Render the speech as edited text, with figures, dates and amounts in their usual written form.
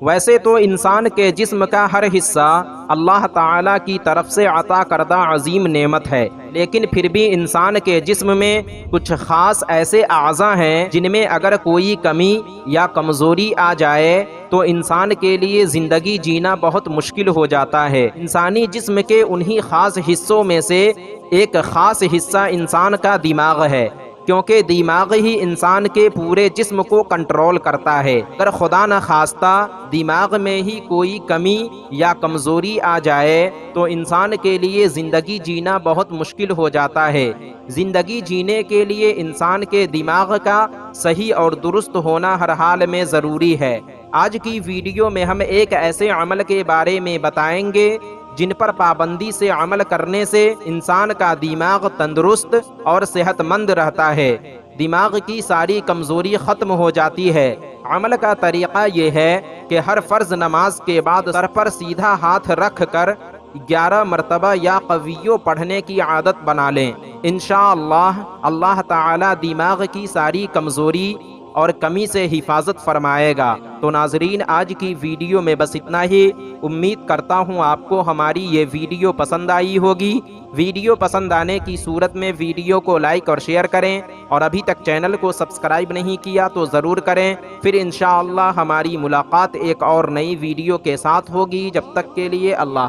ویسے تو انسان کے جسم کا ہر حصہ اللہ تعالیٰ کی طرف سے عطا کردہ عظیم نعمت ہے، لیکن پھر بھی انسان کے جسم میں کچھ خاص ایسے اعضاء ہیں جن میں اگر کوئی کمی یا کمزوری آ جائے تو انسان کے لیے زندگی جینا بہت مشکل ہو جاتا ہے۔ انسانی جسم کے انہی خاص حصوں میں سے ایک خاص حصہ انسان کا دماغ ہے، کیونکہ دماغ ہی انسان کے پورے جسم کو کنٹرول کرتا ہے۔ اگر خدا نخواستہ دماغ میں ہی کوئی کمی یا کمزوری آ جائے تو انسان کے لیے زندگی جینا بہت مشکل ہو جاتا ہے۔ زندگی جینے کے لیے انسان کے دماغ کا صحیح اور درست ہونا ہر حال میں ضروری ہے۔ آج کی ویڈیو میں ہم ایک ایسے عمل کے بارے میں بتائیں گے جن پر پابندی سے عمل کرنے سے انسان کا دماغ تندرست اور صحت مند رہتا ہے، دماغ کی ساری کمزوری ختم ہو جاتی ہے۔ عمل کا طریقہ یہ ہے کہ ہر فرض نماز کے بعد سر پر سیدھا ہاتھ رکھ کر 11 مرتبہ یا قویو پڑھنے کی عادت بنا لیں۔ انشاءاللہ اللہ تعالی دماغ کی ساری کمزوری اور کمی سے حفاظت فرمائے گا۔ تو ناظرین، آج کی ویڈیو میں بس اتنا ہی۔ امید کرتا ہوں آپ کو ہماری یہ ویڈیو پسند آئی ہوگی۔ ویڈیو پسند آنے کی صورت میں ویڈیو کو لائک اور شیئر کریں، اور ابھی تک چینل کو سبسکرائب نہیں کیا تو ضرور کریں۔ پھر انشاءاللہ ہماری ملاقات ایک اور نئی ویڈیو کے ساتھ ہوگی۔ جب تک کے لیے اللہ